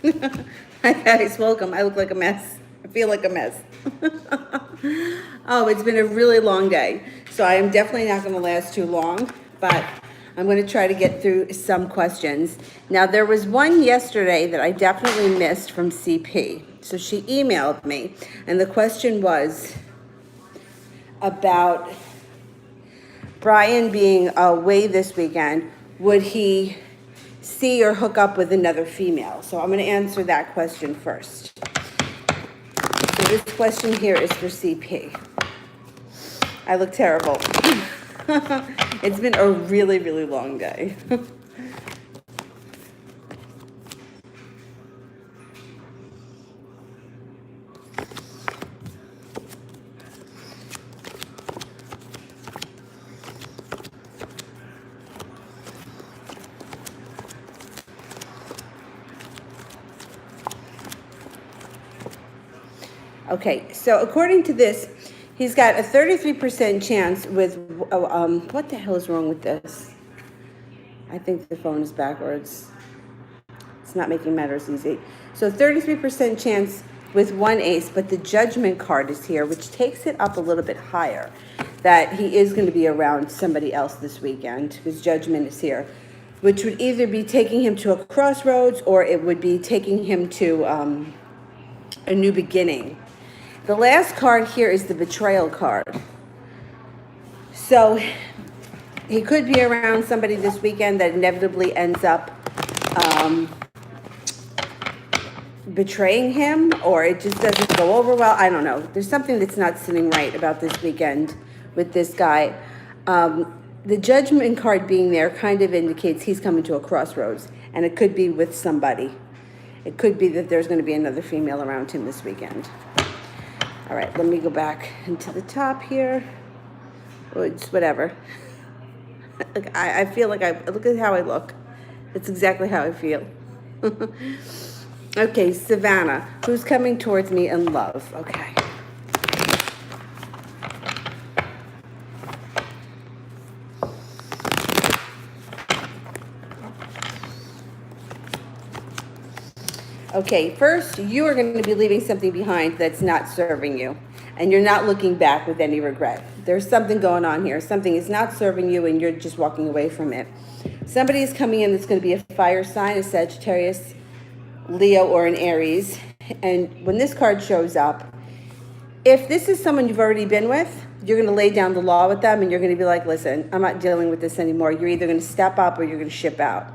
Hi guys, welcome. I look like a mess. I feel like a mess. Oh, it's been a really long day. So I am definitely not going to last too long, but I'm going to try to get through some questions. Now, there was one yesterday that I definitely missed from CP. So she emailed me, and the question was about Brian being away this weekend. Would he see or hook up with another female? So I'm going to answer that question first. So this question here is for CP. I look terrible. It's been a really, really long day. Okay, so according to this, he's got a 33% chance with, what the hell is wrong with this? I think the phone is backwards. It's not making matters easy. So 33% chance with one ace, but the judgment card is here, which takes it up a little bit higher, that he is going to be around somebody else this weekend. His judgment is here, which would either be taking him to a crossroads or it would be taking him to a new beginning. The last card here is the betrayal card. So he could be around somebody this weekend that inevitably ends up betraying him, or it just doesn't go over well. I don't know. There's something that's not sitting right about this weekend with this guy. The judgment card being there kind of indicates he's coming to a crossroads, and it could be with somebody. It could be that there's going to be another female around him this weekend. All right, let me go back into the top here. Or it's whatever. Like I feel like look at how I look. It's exactly how I feel. Okay, Savannah, who's coming towards me in love? Okay. Okay, first, you are going to be leaving something behind that's not serving you, and you're not looking back with any regret. There's something going on here. Something is not serving you, and you're just walking away from it. Somebody is coming in that's going to be a fire sign, a Sagittarius, Leo, or an Aries. And when this card shows up, if this is someone you've already been with, you're going to lay down the law with them, and you're going to be like, listen, I'm not dealing with this anymore. You're either going to step up or you're going to ship out.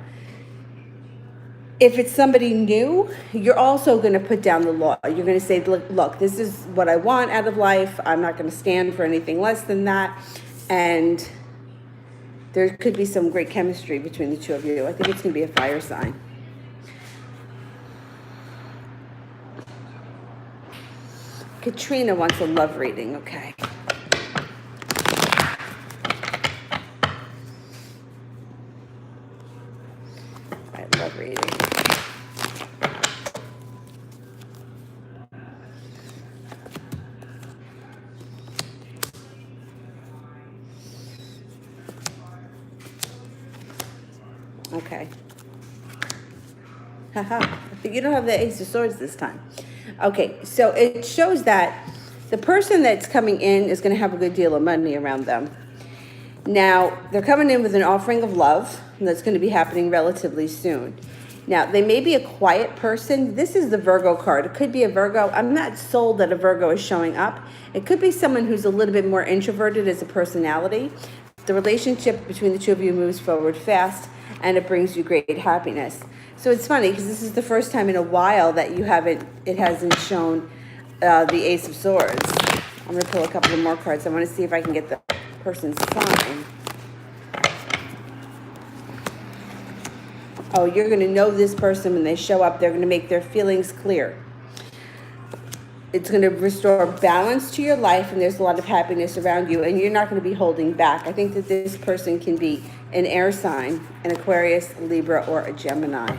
If it's somebody new, you're also going to put down the law. You're going to say, look, this is what I want out of life. I'm not going to stand for anything less than that. And there could be some great chemistry between the two of you. I think it's going to be a fire sign. Katrina wants a love reading. Okay. All right, love reading. Okay. Haha. You don't have the Ace of Swords this time. Okay, so it shows that the person that's coming in is going to have a good deal of money around them. Now, they're coming in with an offering of love, and that's going to be happening relatively soon. Now, they may be a quiet person. This is the Virgo card. It could be a Virgo. I'm not sold that a Virgo is showing up. It could be someone who's a little bit more introverted as a personality. The relationship between the two of you moves forward fast, and it brings you great happiness. So it's funny because this is the first time in a while that it hasn't shown the Ace of Swords. I'm going to pull a couple of more cards. I want to see if I can get the person's sign. Oh, you're going to know this person when they show up. They're going to make their feelings clear. It's going to restore balance to your life, and there's a lot of happiness around you, and you're not going to be holding back. I think that this person can be an air sign, an Aquarius, Libra, or a Gemini.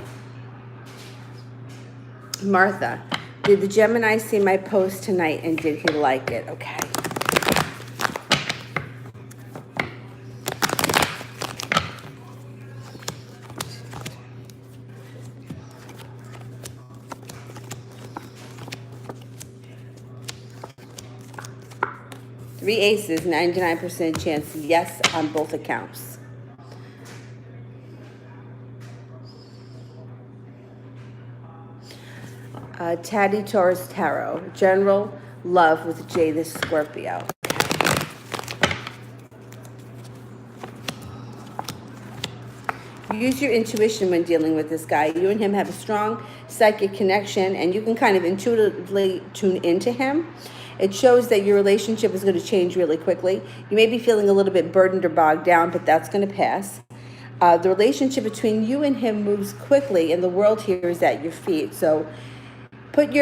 Martha, did the Gemini see my post tonight, and did he like it? Okay. 3 aces, 99% chance yes on both accounts. Taddy Taurus Tarot. General love with J, the Scorpio. Use your intuition when dealing with this guy. You and him have a strong psychic connection, and you can kind of intuitively tune into him. It shows that your relationship is going to change really quickly. You may be feeling a little bit burdened or bogged down, but that's going to pass. The relationship between you and him moves quickly, and the world here is at your feet. So put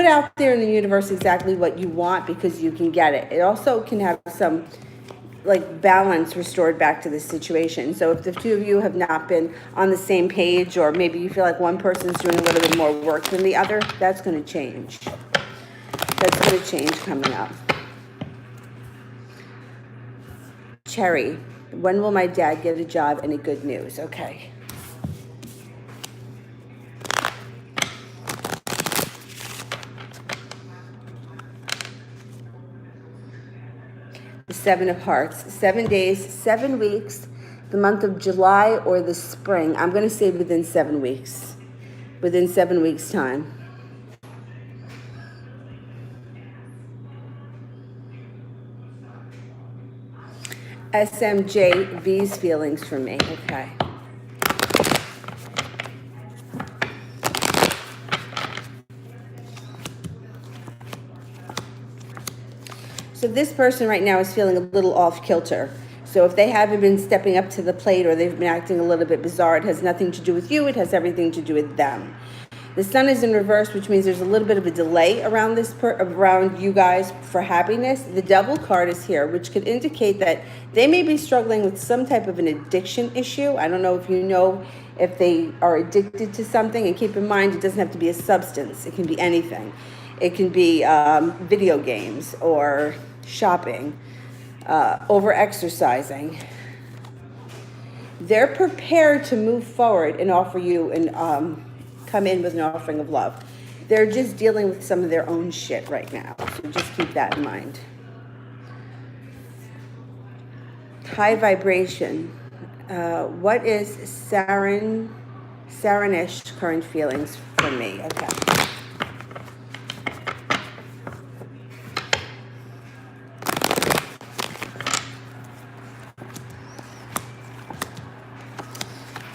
out there in the universe exactly what you want, because you can get it. It also can have some like balance restored back to the situation. So if the two of you have not been on the same page, or maybe you feel like one person's doing a little bit more work than the other, that's going to change. That's going to change coming up. Cherry, when will my dad get a job? Any good news? Okay. The Seven of Hearts. 7 days, 7 weeks, the month of July or the spring. I'm going to say within 7 weeks. Within 7 weeks' time. SMJ, V's feelings for me. Okay. So this person right now is feeling a little off kilter. So if they haven't been stepping up to the plate, or they've been acting a little bit bizarre, it has nothing to do with you. It has everything to do with them. The sun is in reverse, which means there's a little bit of a delay around around you guys for happiness. The Devil card is here, which could indicate that they may be struggling with some type of an addiction issue. I don't know if you know if they are addicted to something. And keep in mind, it doesn't have to be a substance. It can be anything. It can be video games or shopping, over-exercising. They're prepared to move forward and offer you and come in with an offering of love. They're just dealing with some of their own shit right now. So just keep that in mind. High vibration. What is Saranish current feelings for me? Okay.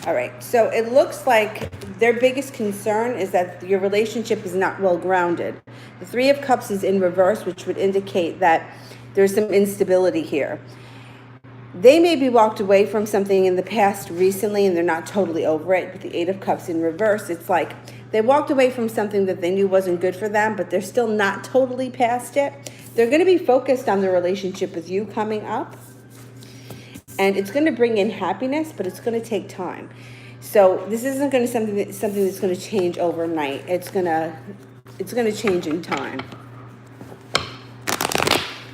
All right, so it looks like their biggest concern is that your relationship is not well grounded. The Three of Cups is in reverse, which would indicate that there's some instability here. They may be walked away from something in the past recently and they're not totally over it. With the Eight of Cups in reverse, it's like they walked away from something that they knew wasn't good for them, but they're still not totally past it. They're going to be focused on their relationship with you coming up. And it's going to bring in happiness, but it's going to take time. So this isn't going to be something that's going to change overnight. It's going to change in time.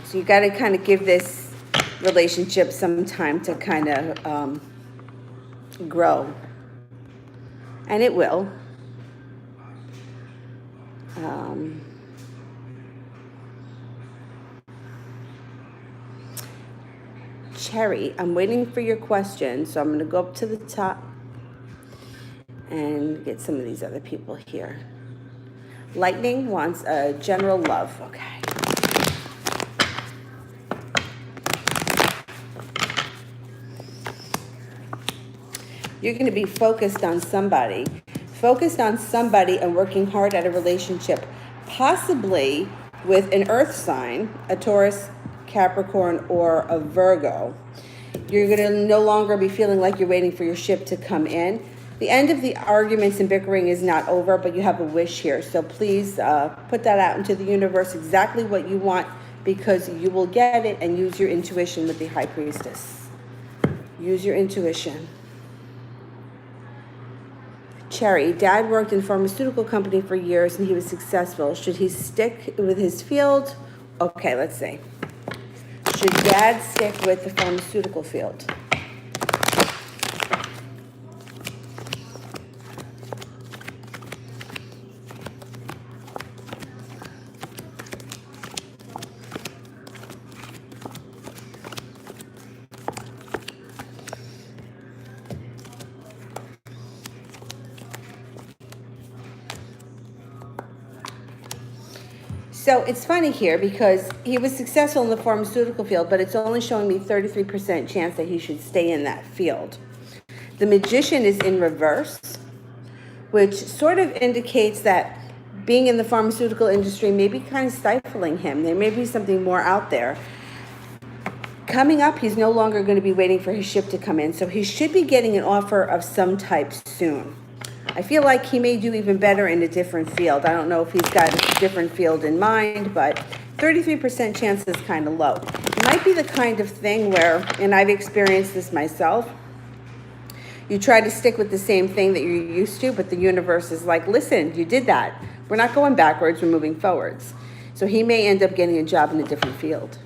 So you got to kind of give this relationship some time to kind of grow, and it will. Cherry, I'm waiting for your question, so I'm going to go up to the top and get some of these other people here. Lightning wants a general love. Okay. You're going to be focused on somebody and working hard at a relationship, possibly with an earth sign, a Taurus, Capricorn, or a Virgo. You're going to no longer be feeling like you're waiting for your ship to come in. The end of the arguments and bickering is not over, but you have a wish here. So please put that out into the universe, exactly what you want, because you will get it, and use your intuition with the High Priestess. Use your intuition. Cherry, Dad worked in a pharmaceutical company for years and he was successful. Should he stick with his field? Okay, let's see. Should Dad stick with the pharmaceutical field? So it's funny here because he was successful in the pharmaceutical field, but it's only showing me 33% chance that he should stay in that field. The Magician is in reverse, which sort of indicates that being in the pharmaceutical industry may be kind of stifling him. There may be something more out there. Coming up, he's no longer going to be waiting for his ship to come in, so he should be getting an offer of some type soon. I feel like he may do even better in a different field. I don't know if he's got a different field in mind, but 33% chance is kind of low. It might be the kind of thing where, and I've experienced this myself, you try to stick with the same thing that you're used to, but the universe is like, listen, you did that. We're not going backwards, we're moving forwards. So he may end up getting a job in a different field.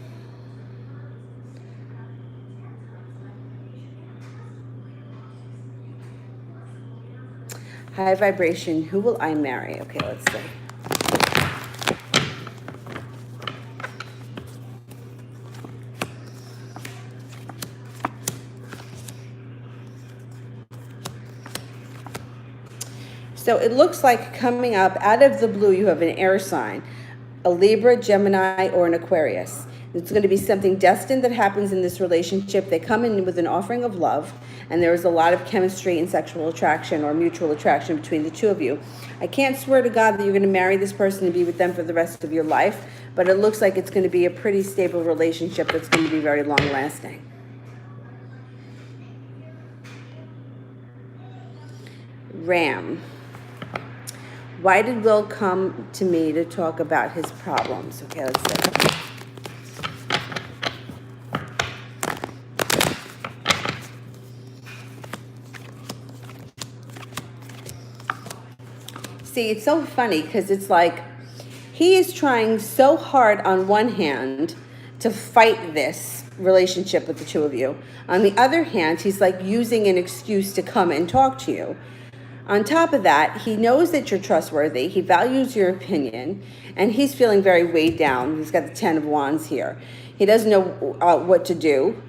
High vibration, who will I marry? Okay, let's see. So it looks like coming up out of the blue, you have an air sign, a Libra, Gemini, or an Aquarius. It's going to be something destined that happens in this relationship. They come in with an offering of love, and there is a lot of chemistry and sexual attraction or mutual attraction between the two of you. I can't swear to God that you're going to marry this person and be with them for the rest of your life, but it looks like it's going to be a pretty stable relationship that's going to be very long-lasting. Ram. Why did Will come to me to talk about his problems? Okay, let's see. See, it's so funny because it's like he is trying so hard on one hand to fight this relationship with the two of you. On the other hand, he's like using an excuse to come and talk to you. On top of that, he knows that you're trustworthy. He values your opinion, and he's feeling very weighed down. He's got the 10 of Wands here. He doesn't know what to do.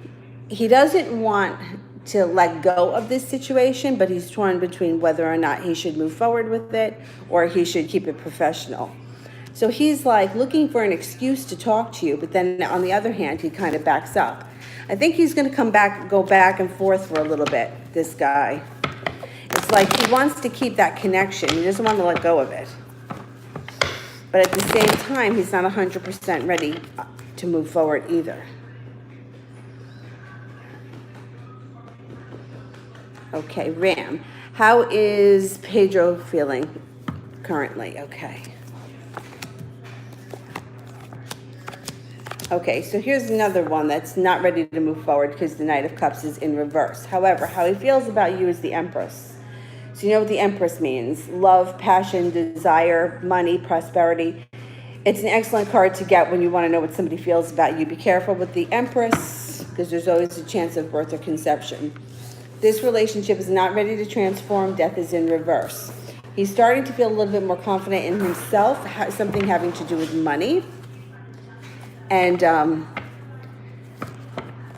He doesn't want to let go of this situation, but he's torn between whether or not he should move forward with it or he should keep it professional. So he's like looking for an excuse to talk to you, but then on the other hand, he kind of backs up. I think he's going to go back and forth for a little bit, this guy. It's like he wants to keep that connection. He doesn't want to let go of it. But at the same time, he's not 100% ready to move forward either. Okay, Ram. How is Pedro feeling currently? Okay. Okay, so here's another one that's not ready to move forward because the Knight of Cups is in reverse. However, how he feels about you is the Empress. So you know what the Empress means. Love, passion, desire, money, prosperity. It's an excellent card to get when you want to know what somebody feels about you. Be careful with the Empress because there's always a chance of birth or conception. This relationship is not ready to transform. Death is in reverse. He's starting to feel a little bit more confident in himself, something having to do with money. And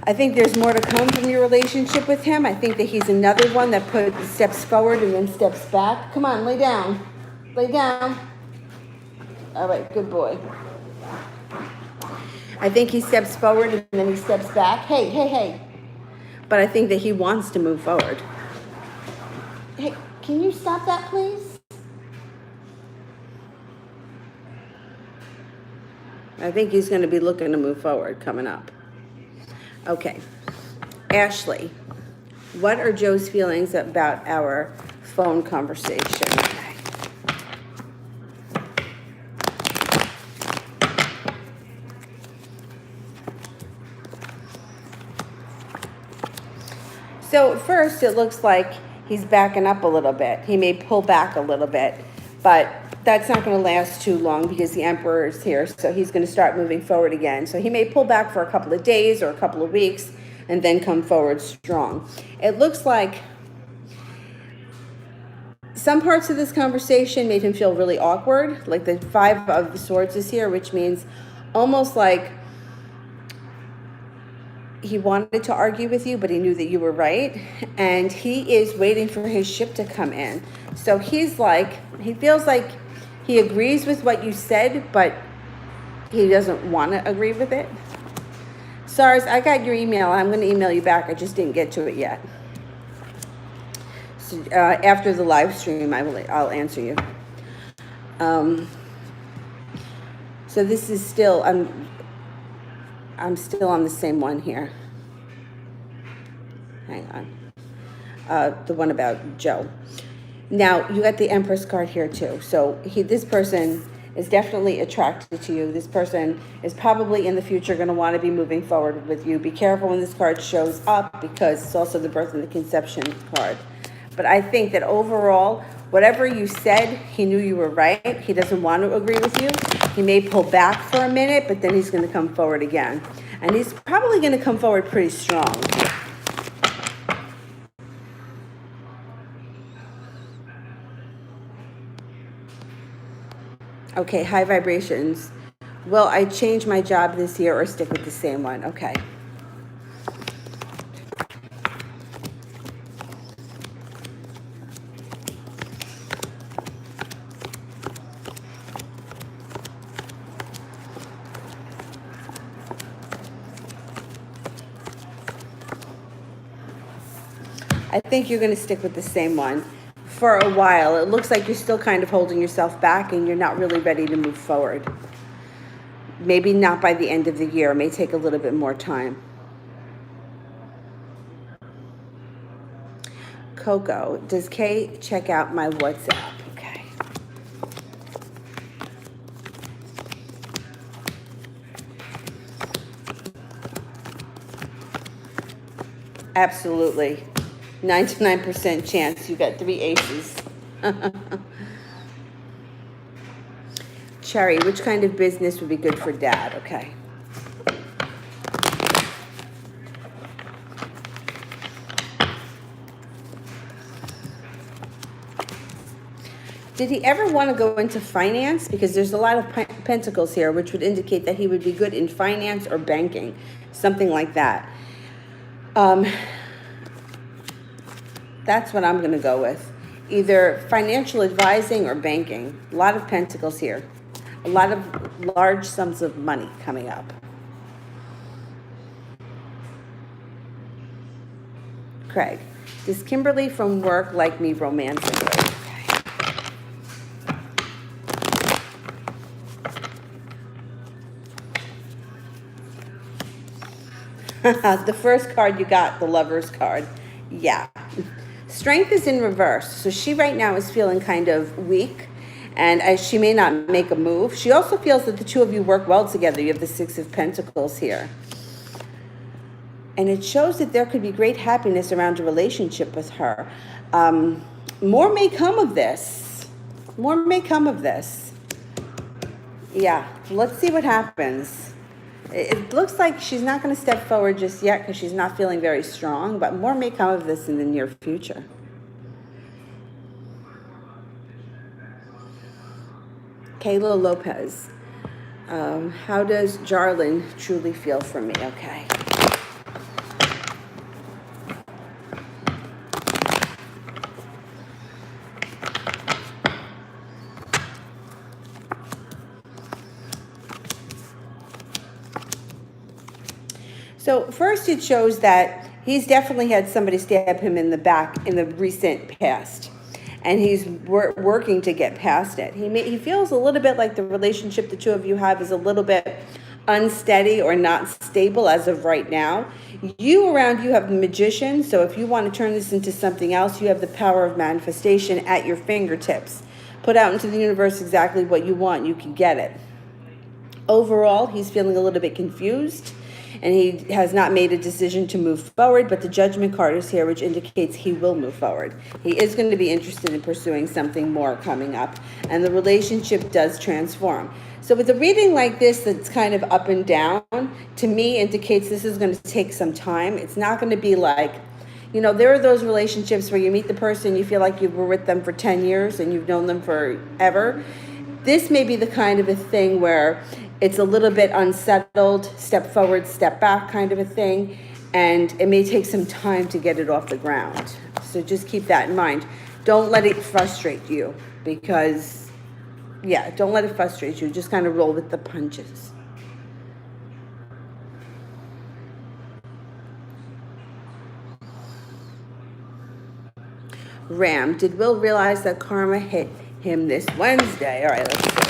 I think there's more to come from your relationship with him. I think that he's another one that steps forward and then steps back. Come on, lay down. Lay down. All right, good boy. I think he steps forward and then he steps back. Hey, hey, hey. But I think that he wants to move forward. Hey, can you stop that, please? I think he's going to be looking to move forward coming up. Okay. Ashley, what are Joe's feelings about our phone conversation? Okay. So at first it looks like he's backing up a little bit. He may pull back a little bit, but that's not going to last too long because the Emperor is here, so he's going to start moving forward again. So he may pull back for a couple of days or a couple of weeks and then come forward strong. It looks like some parts of this conversation made him feel really awkward, like the Five of Swords is here, which means almost like he wanted to argue with you, but he knew that you were right. And he is waiting for his ship to come in. So he's like, he feels like he agrees with what you said, but He doesn't want to agree with it. SARS, I got your email. I'm going to email you back. I just didn't get to it yet. So, after the live stream, I'll answer you. So this is still, I'm still on the same one here. Hang on. The one about Joe. Now, you got the Empress card here too. So this person is definitely attracted to you. This person is probably in the future going to want to be moving forward with you. Be careful when this card shows up because it's also the birth and the conception card. But I think that overall, whatever you said, he knew you were right. He doesn't want to agree with you. He may pull back for a minute, but then he's going to come forward again. And he's probably going to come forward pretty strong. Okay, high vibrations. Will I change my job this year or stick with the same one? Okay. I think you're going to stick with the same one for a while. It looks like you're still kind of holding yourself back and you're not really ready to move forward. Maybe not by the end of the year. It may take a little bit more time. Coco, does Kay check out my WhatsApp? Okay. Absolutely. 99% chance you got 3 aces. Cherry, which kind of business would be good for Dad? Okay. Did he ever want to go into finance? Because there's a lot of pentacles here, which would indicate that he would be good in finance or banking, something like that. That's what I'm going to go with. Either financial advising or banking. A lot of pentacles here. A lot of large sums of money coming up. Craig, does Kimberly from work like me romantically? Okay. The first card you got, the Lover's card. Yeah. Strength is in reverse. So she right now is feeling kind of weak and she may not make a move. She also feels that the two of you work well together. You have the Six of Pentacles here. And it shows that there could be great happiness around a relationship with her. More may come of this. More may come of this. Yeah, let's see what happens. It looks like she's not going to step forward just yet because she's not feeling very strong, but more may come of this in the near future. Kayla Lopez. How does Jarlin truly feel for me? Okay. So first it shows that he's definitely had somebody stab him in the back in the recent past. And he's working to get past it. He feels a little bit like the relationship the two of you have is a little bit unsteady or not stable as of right now. You have the Magician, so if you want to turn this into something else, you have the power of manifestation at your fingertips. Put out into the universe exactly what you want, you can get it. Overall, he's feeling a little bit confused. And he has not made a decision to move forward, but the Judgment card is here, which indicates he will move forward. He is going to be interested in pursuing something more coming up, and the relationship does transform. So with a reading like this that's kind of up and down, to me indicates this is going to take some time. It's not going to be like, you know, there are those relationships where you meet the person, you feel like you were with them for 10 years and you've known them forever. This may be the kind of a thing where it's a little bit unsettled, step forward, step back kind of a thing, and it may take some time to get it off the ground. So just keep that in mind. Don't let it frustrate you because, yeah, don't let it frustrate you. Just kind of roll with the punches. Ram, did Will realize that karma hit him this Wednesday? All right, let's see.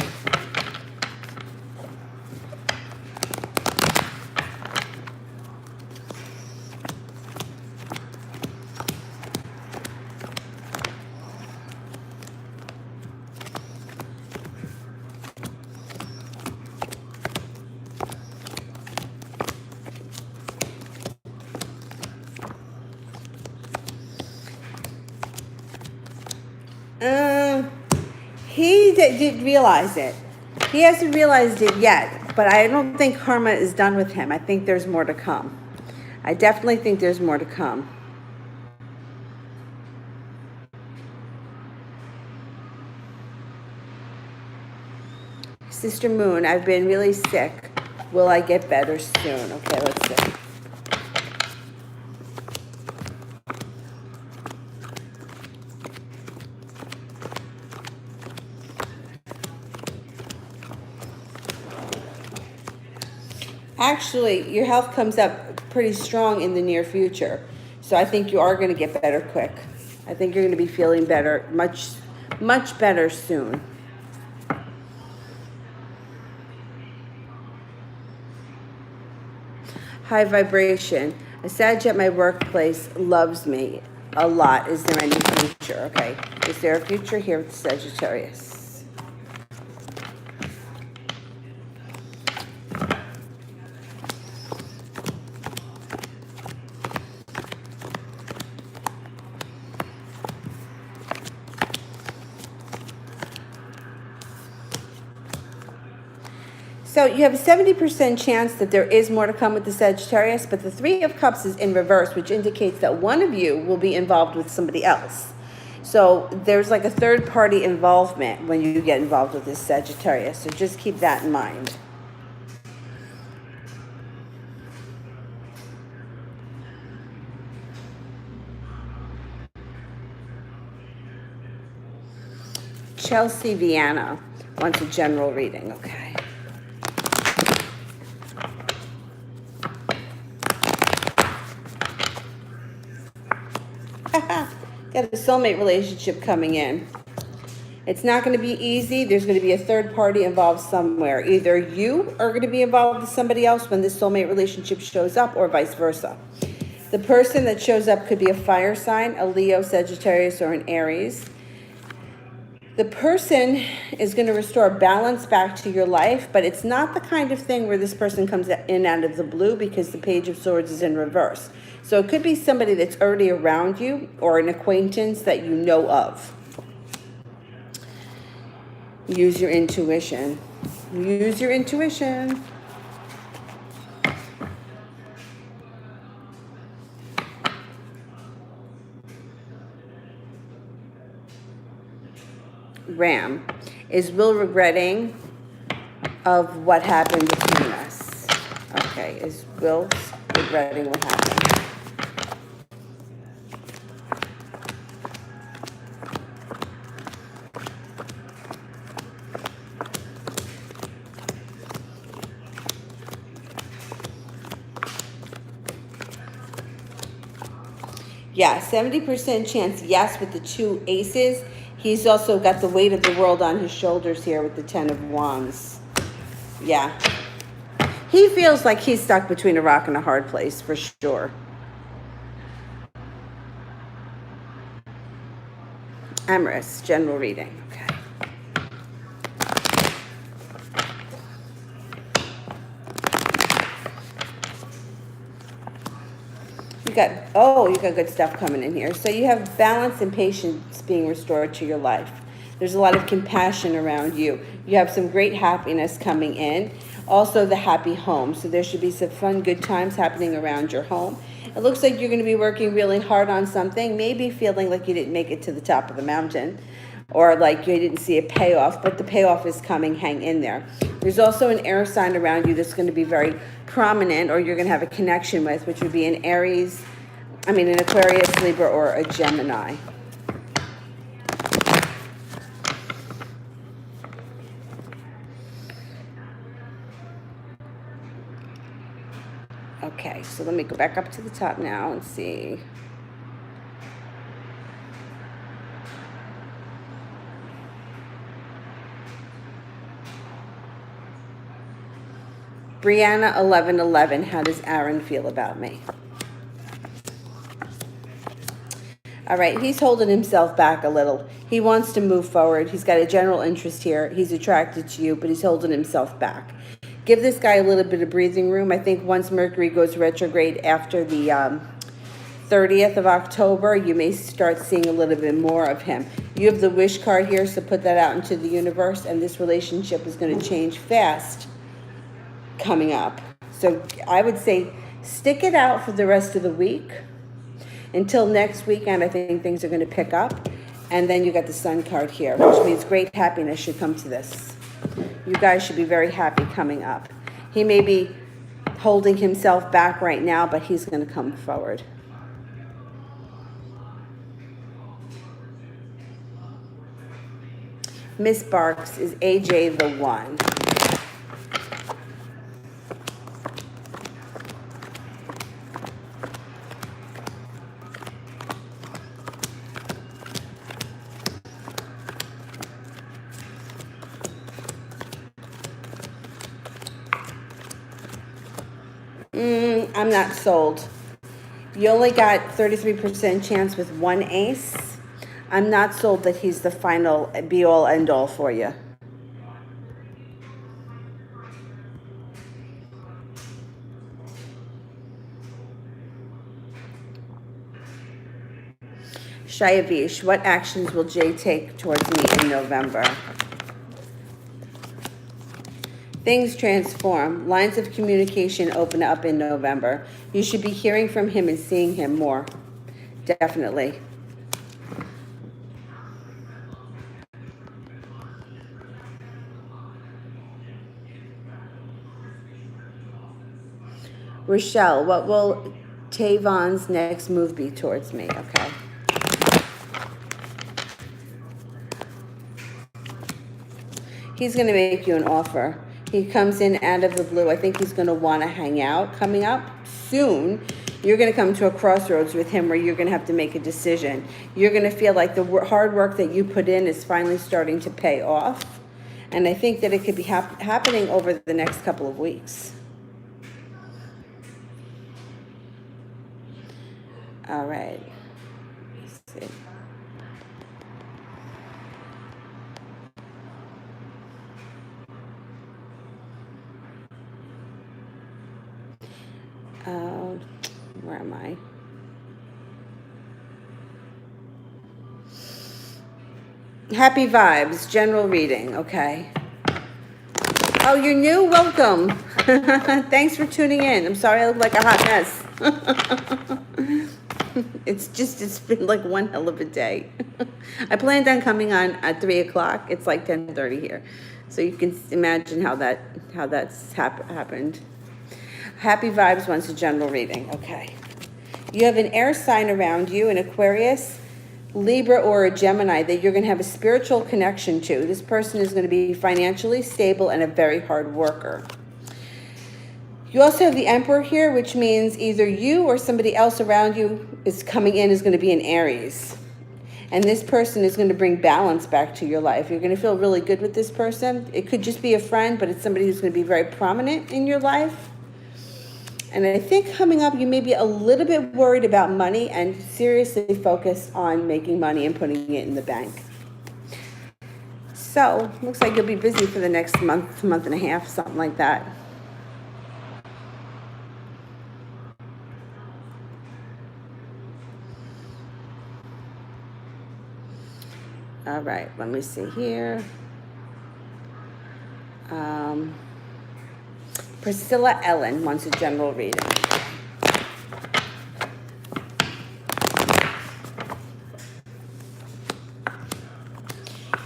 He did realize it. He hasn't realized it yet, but I don't think karma is done with him. I think there's more to come. I definitely think there's more to come. Sister Moon, I've been really sick. Will I get better soon? Okay, let's see. Actually, your health comes up pretty strong in the near future. So I think you are going to get better quick. I think you're going to be feeling better, much better soon. High vibration. A Sag at my workplace loves me a lot. Is there any future? Okay. Is there a future here with Sagittarius? So you have a 70% chance that there is more to come with the Sagittarius, but the Three of Cups is in reverse, which indicates that one of you will be involved with somebody else. So there's like a third-party involvement when you get involved with this Sagittarius. So just keep that in mind. Chelsea Viana wants a general reading. Okay. Got a soulmate relationship coming in. It's not going to be easy. There's going to be a third party involved somewhere. Either you are going to be involved with somebody else when this soulmate relationship shows up, or vice versa. The person that shows up could be a fire sign, a Leo, Sagittarius, or an Aries. The person is going to restore balance back to your life, but it's not the kind of thing where this person comes in out of the blue, because the Page of Swords is in reverse. So it could be somebody that's already around you, or an acquaintance that you know of. Use your intuition. Use your intuition. Ram, is Will regretting of what happened between us? Okay, is Will regretting what happened? Yeah, 70% chance yes with the two aces. He's also got the weight of the world on his shoulders here with the 10 of Wands. Yeah. He feels like he's stuck between a rock and a hard place, for sure. Amaris, general reading. Okay. You got good stuff coming in here. So you have balance and patience being restored to your life. There's a lot of compassion around you. You have some great happiness coming in. Also the happy home. So there should be some fun, good times happening around your home. It looks like you're going to be working really hard on something, maybe feeling like you didn't make it to the top of the mountain, or like you didn't see a payoff, but the payoff is coming. Hang in there. There's also an air sign around you that's going to be very prominent, or you're going to have a connection with, which would be an Aries, an Aquarius, Libra, or a Gemini. Okay, so let me go back up to the top now and see. Brianna 1111, how does Aaron feel about me? All right, he's holding himself back a little. He wants to move forward. He's got a general interest here. He's attracted to you, but he's holding himself back. Give this guy a little bit of breathing room. I think once Mercury goes retrograde after the 30th of October, you may start seeing a little bit more of him. You have the wish card here, so put that out into the universe, and this relationship is going to change fast coming up. So I would say stick it out for the rest of the week. Until next weekend, I think things are going to pick up. And then you got the Sun card here, which means great happiness should come to this. You guys should be very happy coming up. He may be holding himself back right now, but he's going to come forward. Miss Barks, is AJ the one? I'm not sold. You only got 33% chance with one ace. I'm not sold that he's the final be-all, end-all for you. Shayavish, what actions will Jay take towards me in November? Things transform. Lines of communication open up in November. You should be hearing from him and seeing him more. Definitely. Rochelle, what will Tavon's next move be towards me? Okay. He's going to make you an offer. He comes in out of the blue. I think he's going to want to hang out coming up soon. You're going to come to a crossroads with him where you're going to have to make a decision. You're going to feel like the hard work that you put in is finally starting to pay off. And I think that it could be happening over the next couple of weeks. All right. Let's see. Where am I? Happy vibes, general reading, okay. Oh, you're new? Welcome. Thanks for tuning in. I'm sorry I look like a hot mess. It's been like one hell of a day. I planned on coming on at 3 o'clock. It's like 10:30 here. So you can imagine how that's happened. Happy vibes wants a general reading. Okay. You have an air sign around you, an Aquarius, Libra, or a Gemini that you're going to have a spiritual connection to. This person is going to be financially stable and a very hard worker. You also have the Emperor here, which means either you or somebody else around you is coming in is going to be an Aries. And this person is going to bring balance back to your life. You're going to feel really good with this person. It could just be a friend, but it's somebody who's going to be very prominent in your life. And I think coming up, you may be a little bit worried about money and seriously focused on making money and putting it in the bank. So, looks like you'll be busy for the next month and a half, something like that. All right, let me see here. Priscilla Ellen wants a general reading.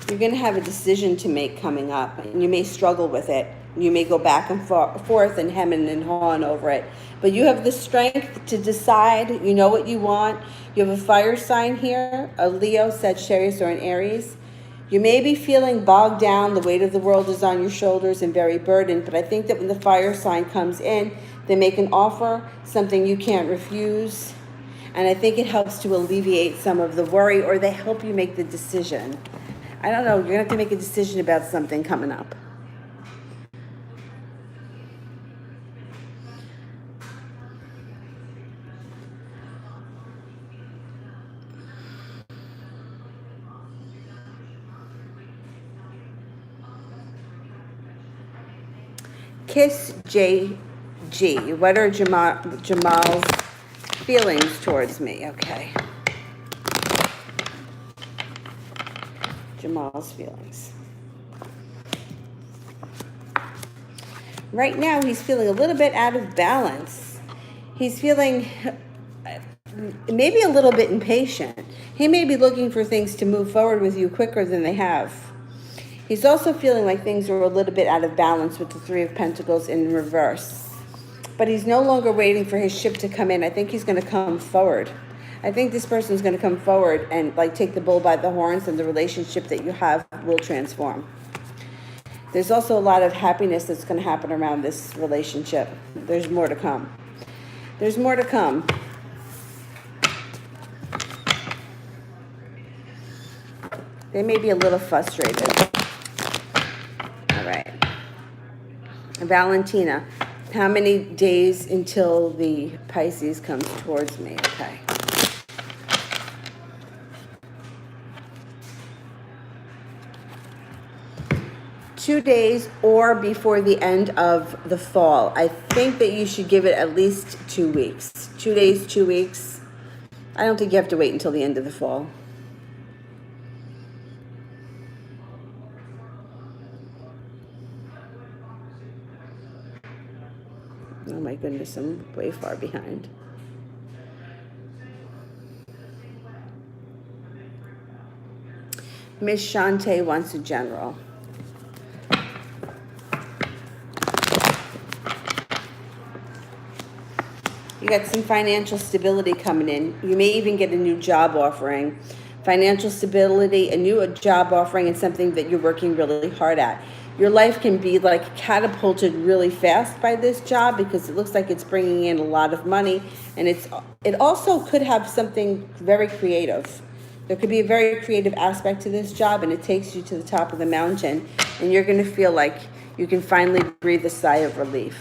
You're going to have a decision to make coming up, and you may struggle with it. You may go back and forth and hemming and hawing over it. But you have the strength to decide. You know what you want. You have a fire sign here, a Leo, Sagittarius, or an Aries. You may be feeling bogged down. The weight of the world is on your shoulders and very burdened. But I think that when the fire sign comes in, they make an offer, something you can't refuse. And I think it helps to alleviate some of the worry, or they help you make the decision. I don't know. You're going to have to make a decision about something coming up. Kiss JG. What are Jamal's feelings towards me? Okay. Jamal's feelings. Right now, he's feeling a little bit out of balance. He's feeling maybe a little bit impatient. He may be looking for things to move forward with you quicker than they have. He's also feeling like things are a little bit out of balance with the Three of Pentacles in reverse. But he's no longer waiting for his ship to come in. I think he's going to come forward. I think this person's going to come forward and like take the bull by the horns, and the relationship that you have will transform. There's also a lot of happiness that's going to happen around this relationship. There's more to come. There's more to come. They may be a little frustrated. All right. Valentina, how many days until the Pisces comes towards me? Okay. Two days or before the end of the fall. I think that you should give it at least 2 weeks. 2 days, 2 weeks. I don't think you have to wait until the end of the fall. Oh my goodness, I'm way far behind. Miss Shantae wants a general. You got some financial stability coming in. You may even get a new job offering. Financial stability, a new job offering, and something that you're working really hard at. Your life can be like catapulted really fast by this job because it looks like it's bringing in a lot of money, and it also could have something very creative. There could be a very creative aspect to this job, and it takes you to the top of the mountain, and you're going to feel like you can finally breathe a sigh of relief.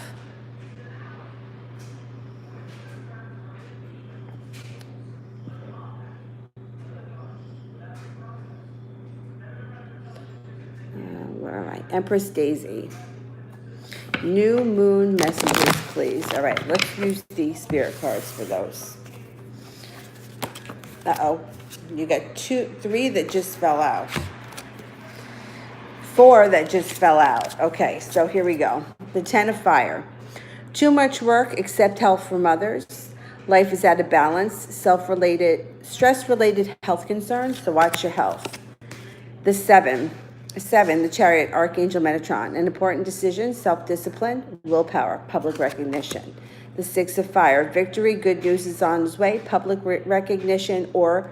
Empress Daisy. New moon messages, please. All right, let's use the spirit cards for those. Uh-oh. You got 3 that just fell out. 4 that just fell out. Okay, so here we go. The 10 of Fire. Too much work, accept help from others. Life is out of balance. Stress-related health concerns, so watch your health. The 7, the Chariot, Archangel Metatron. An important decision, self-discipline, willpower, public recognition. The 6 of Fire, victory, good news is on its way, public recognition or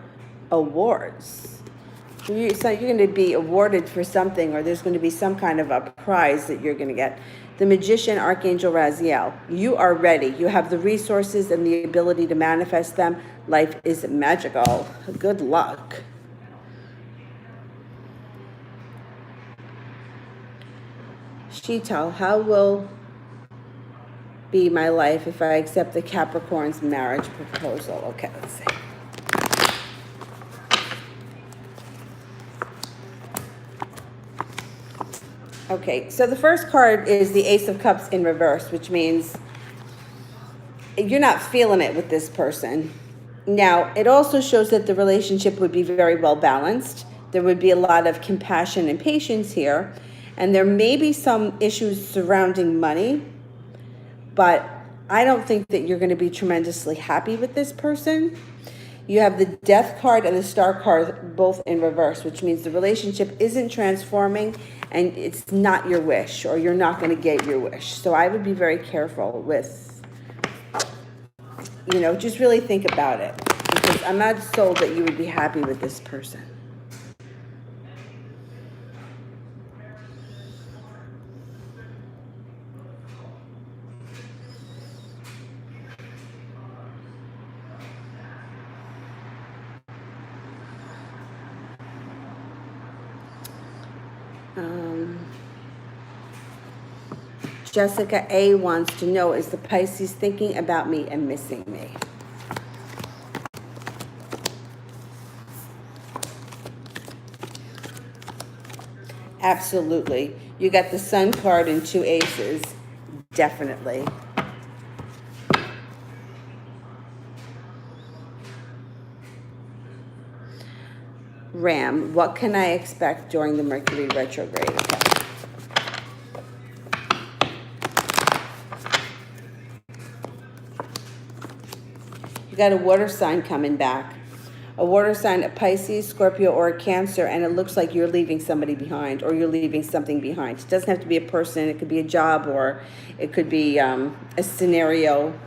awards. So you're going to be awarded for something, or there's going to be some kind of a prize that you're going to get. The Magician, Archangel Raziel. You are ready. You have the resources and the ability to manifest them. Life is magical. Good luck. Sheetal, how will be my life if I accept the Capricorn's marriage proposal? Okay, let's see. Okay, so the first card is the Ace of Cups in reverse, which means you're not feeling it with this person. Now, it also shows that the relationship would be very well balanced. There would be a lot of compassion and patience here. And there may be some issues surrounding money, but I don't think that you're going to be tremendously happy with this person. You have the Death card and the Star card both in reverse, which means the relationship isn't transforming and it's not your wish, or you're not going to get your wish. So I would be very careful with, just really think about it, because I'm not sold that you would be happy with this person. Jessica A wants to know, is the Pisces thinking about me and missing me? Absolutely. You got the Sun card and 2 aces. definitely. Ram, what can I expect during the Mercury retrograde? Okay. You got a water sign coming back. A water sign, a Pisces, Scorpio, or a Cancer, and it looks like you're leaving somebody behind, or you're leaving something behind. It doesn't have to be a person. It could be a job, or it could be a scenario.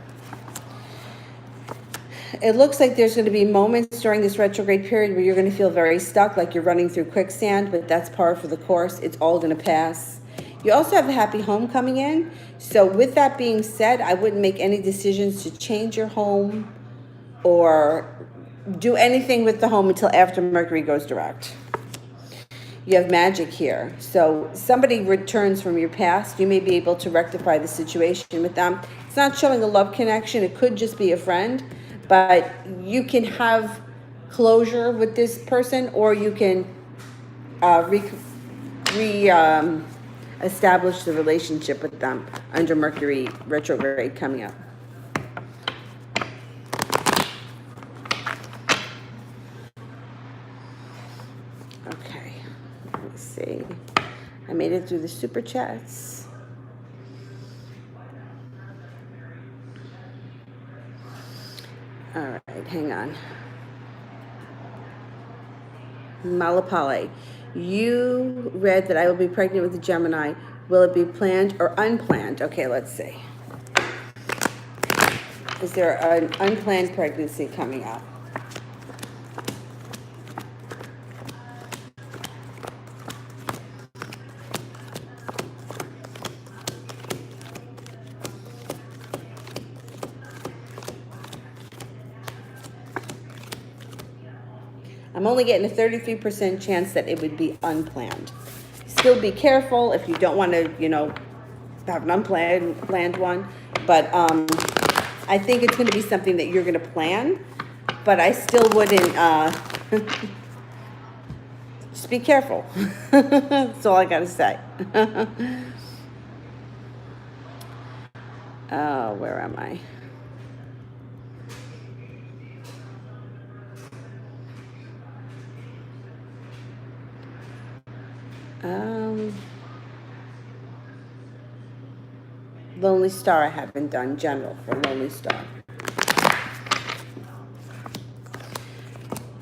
It looks like there's going to be moments during this retrograde period where you're going to feel very stuck, like you're running through quicksand, but that's par for the course. It's all going to pass. You also have a happy home coming in. So with that being said, I wouldn't make any decisions to change your home or do anything with the home until after Mercury goes direct. You have magic here. So somebody returns from your past. You may be able to rectify the situation with them. It's not showing a love connection. It could just be a friend. But you can have closure with this person, or you can establish the relationship with them under Mercury retrograde coming up. Okay, let me see. I made it through the super chats. All right, hang on. Malapale, you read that I will be pregnant with a Gemini. Will it be planned or unplanned? Okay, let's see. Is there an unplanned pregnancy coming up? I'm only getting a 33% chance that it would be unplanned. Still be careful if you don't want to, have an unplanned one. But I think it's going to be something that you're going to plan. But I still wouldn't, just be careful. That's all I got to say. Oh, where am I? Lonely Star I haven't done, general for Lonely Star.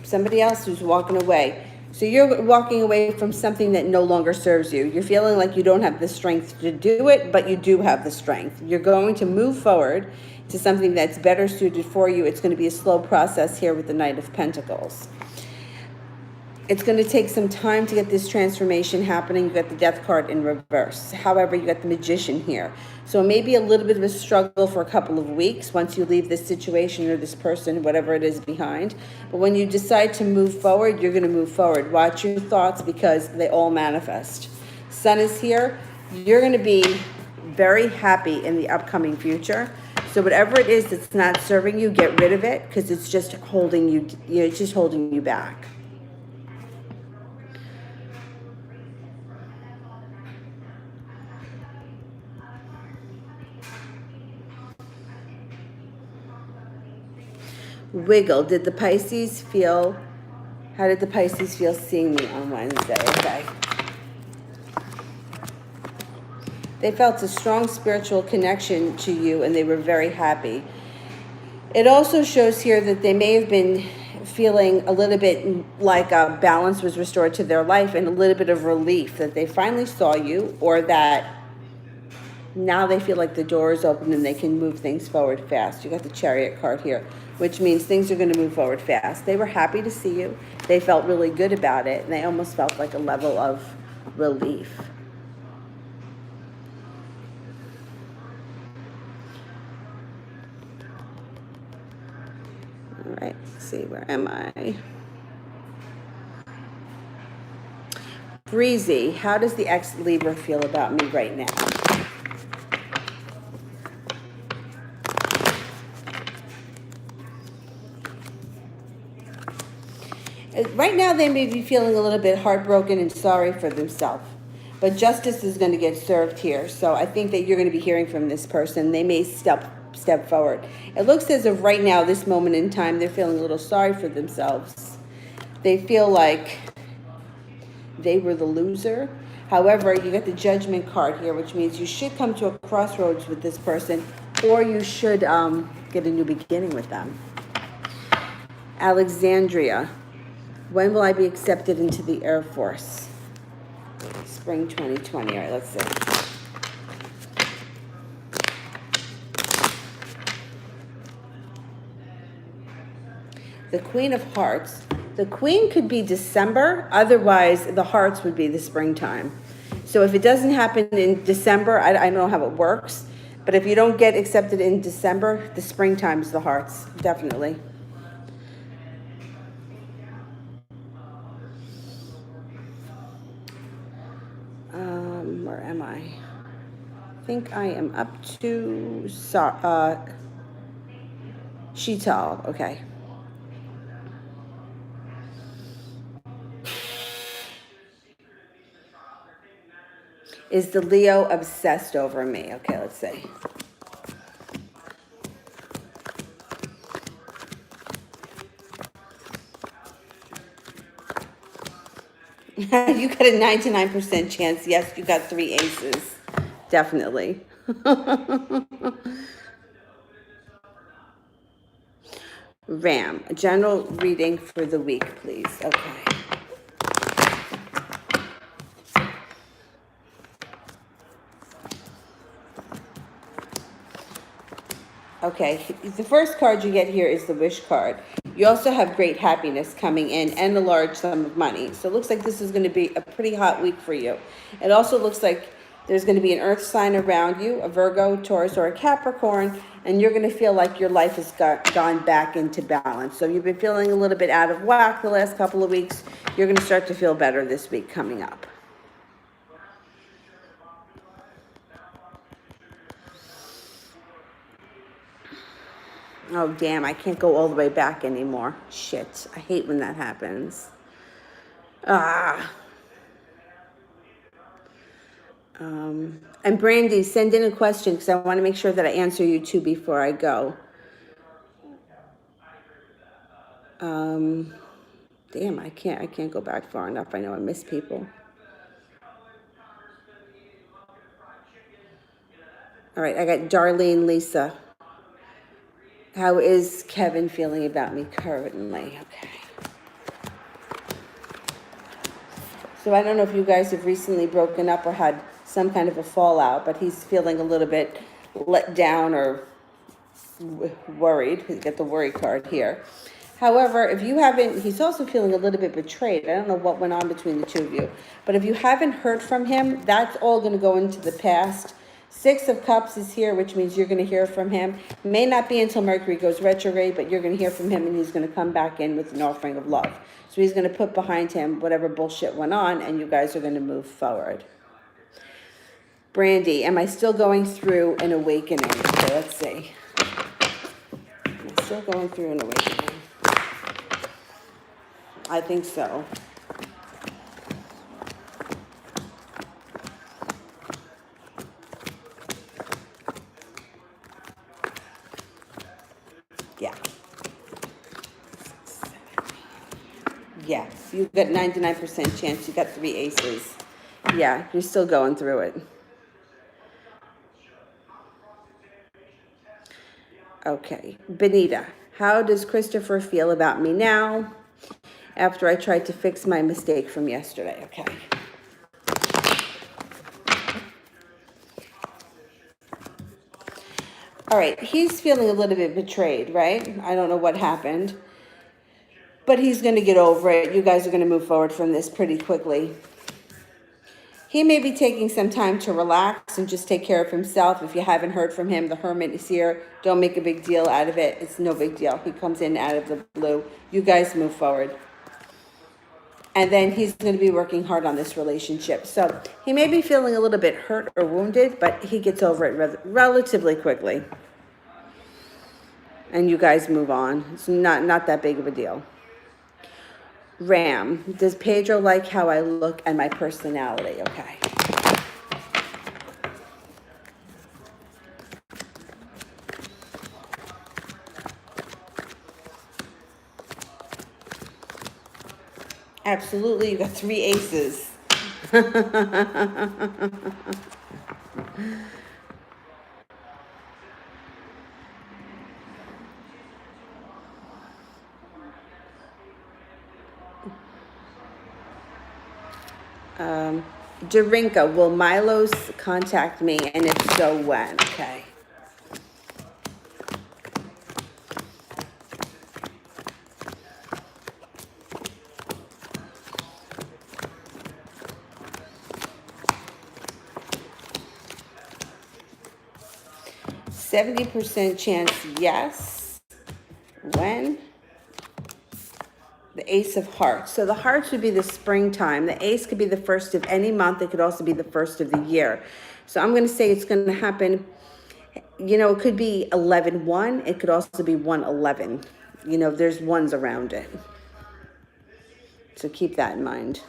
Somebody else who's walking away. So you're walking away from something that no longer serves you. You're feeling like you don't have the strength to do it, but you do have the strength. You're going to move forward to something that's better suited for you. It's going to be a slow process here with the Knight of Pentacles. It's going to take some time to get this transformation happening. You got the Death card in reverse. However, you got the Magician here. So it may be a little bit of a struggle for a couple of weeks once you leave this situation or this person, whatever it is, behind. But when you decide to move forward, you're going to move forward. Watch your thoughts because they all manifest. Sun is here. You're going to be very happy in the upcoming future. So whatever it is that's not serving you, get rid of it because it's just holding you, it's just holding you back. Wiggle. How did the Pisces feel seeing me on Wednesday? Okay. They felt a strong spiritual connection to you and they were very happy. It also shows here that they may have been feeling a little bit like a balance was restored to their life and a little bit of relief that they finally saw you, or that now they feel like the door is open and they can move things forward fast. You got the Chariot card here, which means things are going to move forward fast. They were happy to see you. They felt really good about it, and they almost felt like a level of relief. All right, let's see, where am I? Breezy, how does the ex-Libra feel about me right now? Right now, they may be feeling a little bit heartbroken and sorry for themselves. but justice is going to get served here. So I think that you're going to be hearing from this person. They may step forward. It looks as if right now, this moment in time, they're feeling a little sorry for themselves. They feel like they were the loser. However, you get the Judgment card here, which means you should come to a crossroads with this person, or you should get a new beginning with them. Alexandria, when will I be accepted into the Air Force? Spring 2020. All right, let's see. The Queen of Hearts. The Queen could be December. Otherwise, the Hearts would be the springtime. So if it doesn't happen in December, I don't know how it works. But if you don't get accepted in December, the springtime is the Hearts, definitely. Where am I? I think I am up to Sheetal. Okay. Is the Leo obsessed over me? Okay, let's see. You got a 99% chance. Yes, you got 3 aces. Definitely. Ram, a general reading for the week, please. Okay. Okay, the first card you get here is the Wish card. You also have great happiness coming in and a large sum of money. So it looks like this is going to be a pretty hot week for you. It also looks like there's going to be an earth sign around you, a Virgo, Taurus, or a Capricorn, and you're going to feel like your life has gone back into balance. So you've been feeling a little bit out of whack the last couple of weeks. You're going to start to feel better this week coming up. Oh, damn, I can't go all the way back anymore. Shit, I hate when that happens. And Brandy, send in a question because I want to make sure that I answer you too before I go. Damn, I can't go back far enough. I know I miss people. All right, I got Darlene Lisa. How is Kevin feeling about me currently? Okay. So I don't know if you guys have recently broken up or had some kind of a fallout, but he's feeling a little bit let down or worried. We get the worry card here. However, if you haven't, he's also feeling a little bit betrayed. I don't know what went on between the two of you. But if you haven't heard from him, that's all going to go into the past. 6 of Cups is here, which means you're going to hear from him. May not be until Mercury goes retrograde, but you're going to hear from him, and he's going to come back in with an offering of love. So he's going to put behind him whatever bullshit went on, and you guys are going to move forward. Brandy, am I still going through an awakening? Okay, let's see. Am I still going through an awakening? I think so. Yeah. Yeah, you got 99% chance. You got 3 aces. Yeah, you're still going through it. Okay, Benita, how does Christopher feel about me now after I tried to fix my mistake from yesterday? Okay. All right, he's feeling a little bit betrayed, right? I don't know what happened, but he's going to get over it. You guys are going to move forward from this pretty quickly. He may be taking some time to relax and just take care of himself. If you haven't heard from him, the Hermit is here. Don't make a big deal out of it. It's no big deal. He comes in out of the blue. You guys move forward. And then he's going to be working hard on this relationship. So he may be feeling a little bit hurt or wounded, but he gets over it relatively quickly. And you guys move on. It's not that big of a deal. Ram, does Pedro like how I look and my personality? Okay. Absolutely, you got 3 aces. Darinka, will Milos contact me, and if so, when? Okay. 70% chance yes. When? The Ace of Hearts. So the hearts would be the springtime. The ace could be the first of any month. It could also be the first of the year. So I'm going to say it's going to happen. You know, it could be 11-1. It could also be 1-11. You know, there's ones around it. So keep that in mind.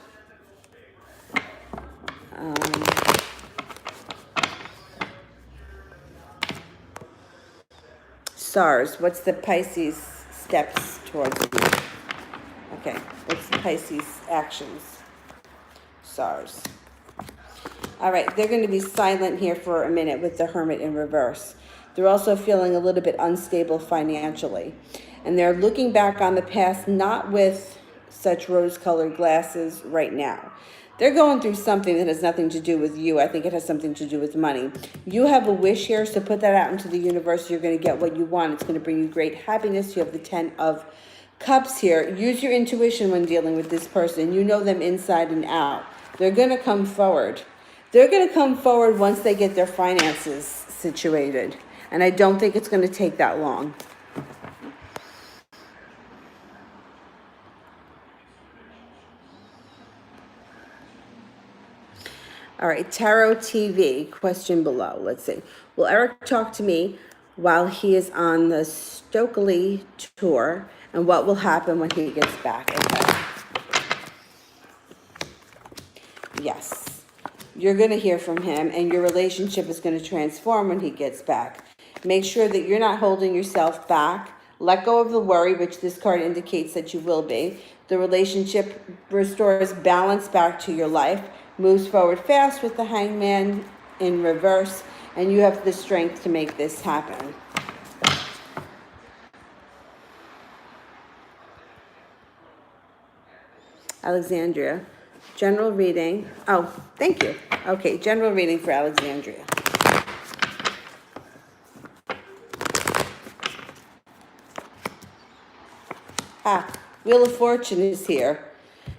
SARS, what's the Pisces steps towards you? Okay, what's the Pisces actions? SARS. All right, they're going to be silent here for a minute with the Hermit in reverse. They're also feeling a little bit unstable financially. And they're looking back on the past, not with such rose-colored glasses right now. They're going through something that has nothing to do with you. I think it has something to do with money. You have a wish here, so put that out into the universe. You're going to get what you want. It's going to bring you great happiness. You have the 10 of Cups here. Use your intuition when dealing with this person. You know them inside and out. They're going to come forward. They're going to come forward once they get their finances situated. And I don't think it's going to take that long. All right, Tarot TV, question below. Let's see. Will Eric talk to me while he is on the Stokely tour? And what will happen when he gets back? Okay. Yes. You're going to hear from him, and your relationship is going to transform when he gets back. Make sure that you're not holding yourself back. Let go of the worry, which this card indicates that you will be. The relationship restores balance back to your life, moves forward fast with the Hangman in reverse, and you have the strength to make this happen. Alexandria, general reading. Oh, thank you. Okay, general reading for Alexandria. Wheel of Fortune is here.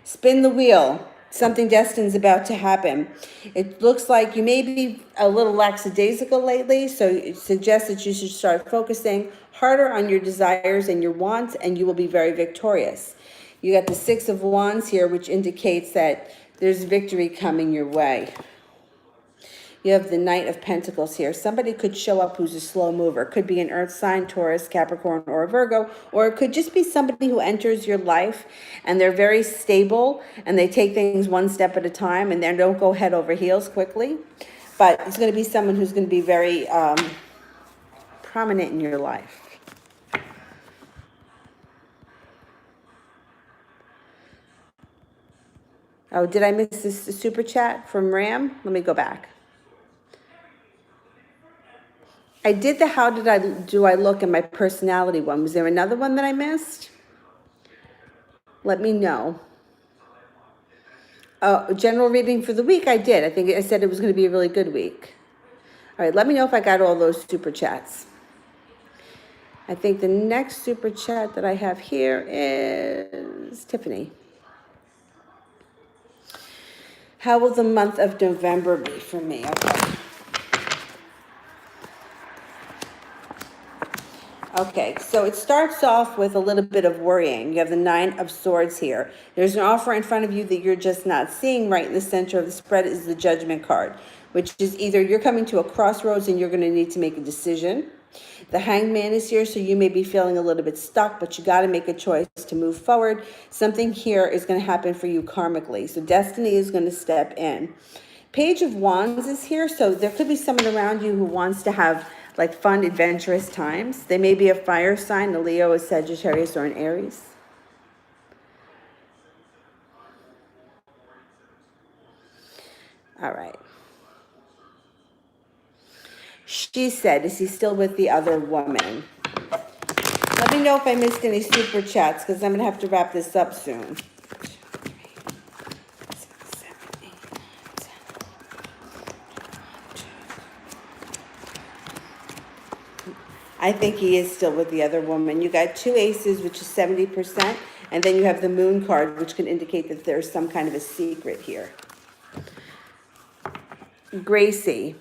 Spin the wheel. Something destined is about to happen. It looks like you may be a little lackadaisical lately, so it suggests that you should start focusing harder on your desires and your wants, and you will be very victorious. You got the Six of Wands here, which indicates that there's victory coming your way. You have the Knight of Pentacles here. Somebody could show up who's a slow mover. Could be an Earth sign, Taurus, Capricorn, or a Virgo. Or it could just be somebody who enters your life and they're very stable and they take things one step at a time and they don't go head over heels quickly. But it's going to be someone who's going to be very prominent in your life. Oh, did I miss this super chat from Ram? Let me go back. I did the how do I look in my personality one. Was there another one that I missed? Let me know. General reading for the week, I did. I think I said it was going to be a really good week. All right, let me know if I got all those super chats. I think the next super chat that I have here is Tiffany. How will the month of November be for me? Okay. Okay, so it starts off with a little bit of worrying. You have the Nine of Swords here. There's an offer in front of you that you're just not seeing. Right in the center of the spread is the Judgment card, which is either you're coming to a crossroads and you're going to need to make a decision. The Hangman is here, so you may be feeling a little bit stuck, but you got to make a choice to move forward. Something here is going to happen for you karmically, so destiny is going to step in. Page of Wands is here, so there could be someone around you who wants to have like fun, adventurous times. They may be a fire sign, a Leo, a Sagittarius, or an Aries. She said, is he still with the other woman? Let me know if I missed any super chats, because I'm going to have to wrap this up soon. I think he is still with the other woman. You got 2 aces, which is 70%, and then you have the moon card, which can indicate that there's some kind of a secret here. Gracie,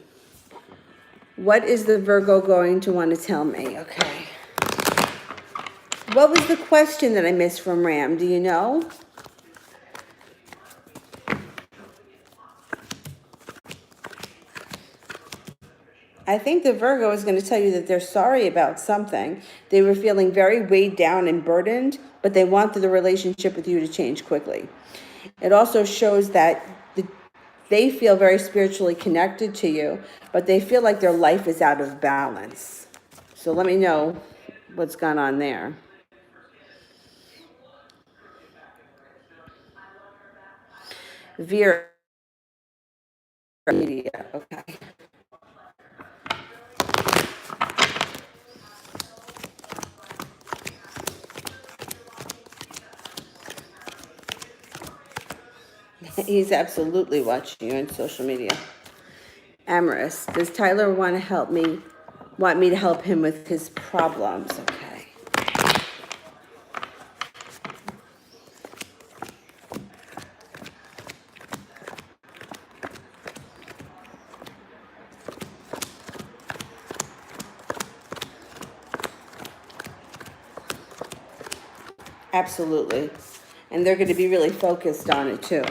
what is the Virgo going to want to tell me? Okay. What was the question that I missed from Ram? Do you know? I think the Virgo is going to tell you that they're sorry about something. They were feeling very weighed down and burdened, but they wanted the relationship with you to change quickly. It also shows that they feel very spiritually connected to you, but they feel like their life is out of balance. So let me know what's gone on there. Vera media, okay. He's absolutely watching you on social media. Amorous, does Tyler want me to help him with his problems? Okay. Absolutely. And they're going to be really focused on it too.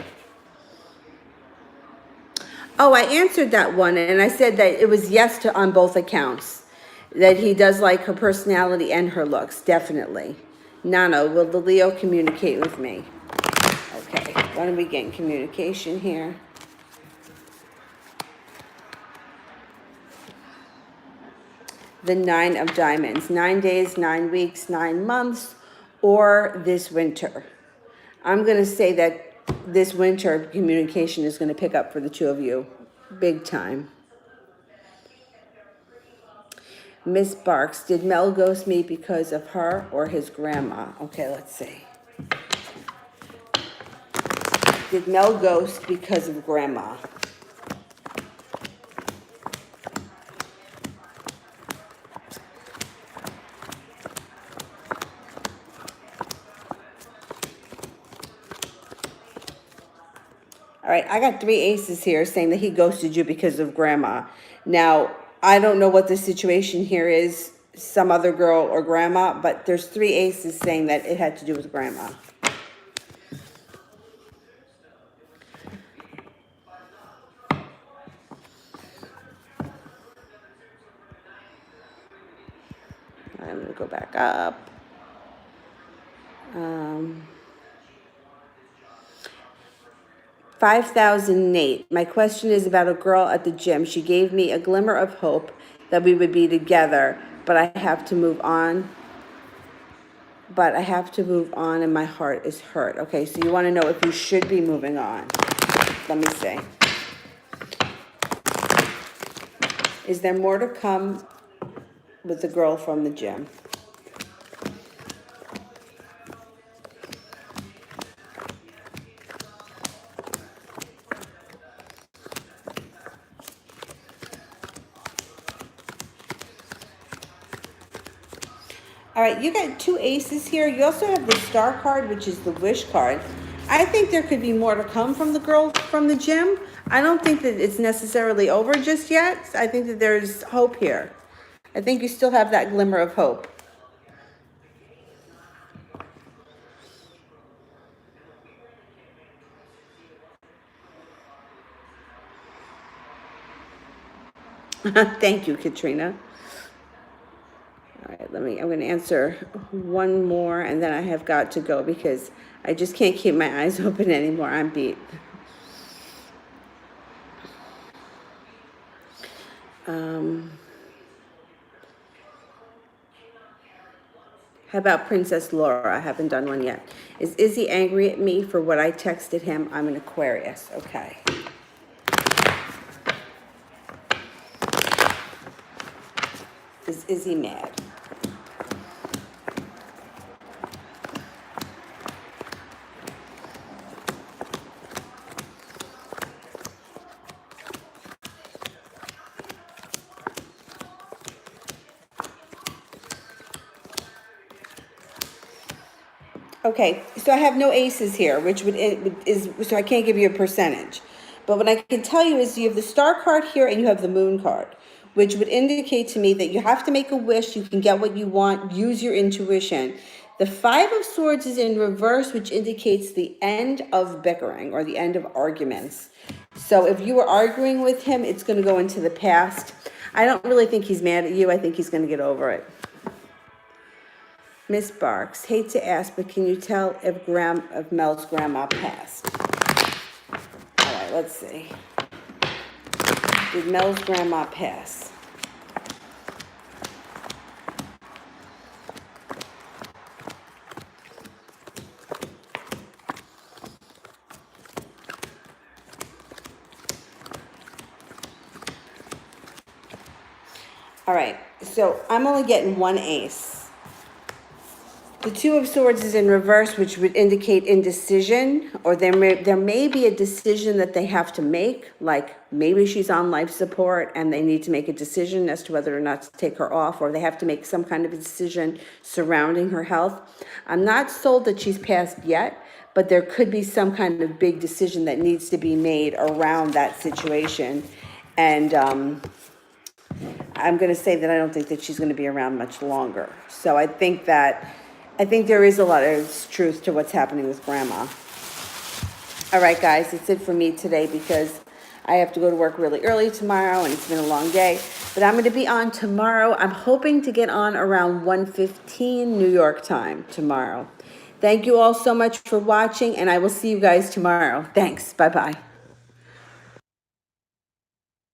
Oh, I answered that one, and I said that it was yes to on both accounts. That he does like her personality and her looks, definitely. Nano, will the Leo communicate with me? Okay, what are we getting? Communication here. The 9 of Diamonds. 9 days, 9 weeks, 9 months, or this winter. I'm going to say that this winter communication is going to pick up for the two of you big time. Miss Barks, did Mel ghost me because of her or his grandma? Okay, let's see. Did Mel ghost because of grandma? All right, I got 3 aces here saying that he ghosted you because of grandma. Now, I don't know what the situation here is, some other girl or grandma, but there's 3 aces saying that it had to do with grandma. I'm going to go back up. 5,000 Nate. My question is about a girl at the gym. She gave me a glimmer of hope that we would be together, but I have to move on. And my heart is hurt. Okay, so you want to know if you should be moving on. Let me see. Is there more to come with the girl from the gym? All right, you got 2 aces here. You also have the star card, which is the wish card. I think there could be more to come from the girl from the gym. I don't think that it's necessarily over just yet. I think that there's hope here. I think you still have that glimmer of hope. Thank you, Katrina. All right, I'm going to answer one more, and then I have got to go because I just can't keep my eyes open anymore. I'm beat. How about Princess Laura? I haven't done one yet. Is Izzy angry at me for what I texted him? I'm an Aquarius. Okay. Is he mad? Okay, so I have no aces here, which is so I can't give you a percentage. But what I can tell you is you have the star card here and you have the moon card, which would indicate to me that you have to make a wish, you can get what you want, use your intuition. The Five of Swords is in reverse, which indicates the end of bickering or the end of arguments. So if you were arguing with him, it's going to go into the past. I don't really think he's mad at you. I think he's going to get over it. Miss Barks, hate to ask, but can you tell if Mel's grandma passed? All right, let's see. Did Mel's grandma pass? All right, so I'm only getting one ace. The Two of Swords is in reverse, which would indicate indecision, or there may be a decision that they have to make, like maybe she's on life support and they need to make a decision as to whether or not to take her off, or they have to make some kind of a decision surrounding her health. I'm not sold that she's passed yet, but there could be some kind of big decision that needs to be made around that situation. And I'm going to say that I don't think that she's going to be around much longer. So I think there is a lot of truth to what's happening with Grandma. All right, guys, that's it for me today because I have to go to work really early tomorrow and it's been a long day. But I'm going to be on tomorrow. I'm hoping to get on around 1:15 New York time tomorrow. Thank you all so much for watching, and I will see you guys tomorrow. Thanks. Bye-bye.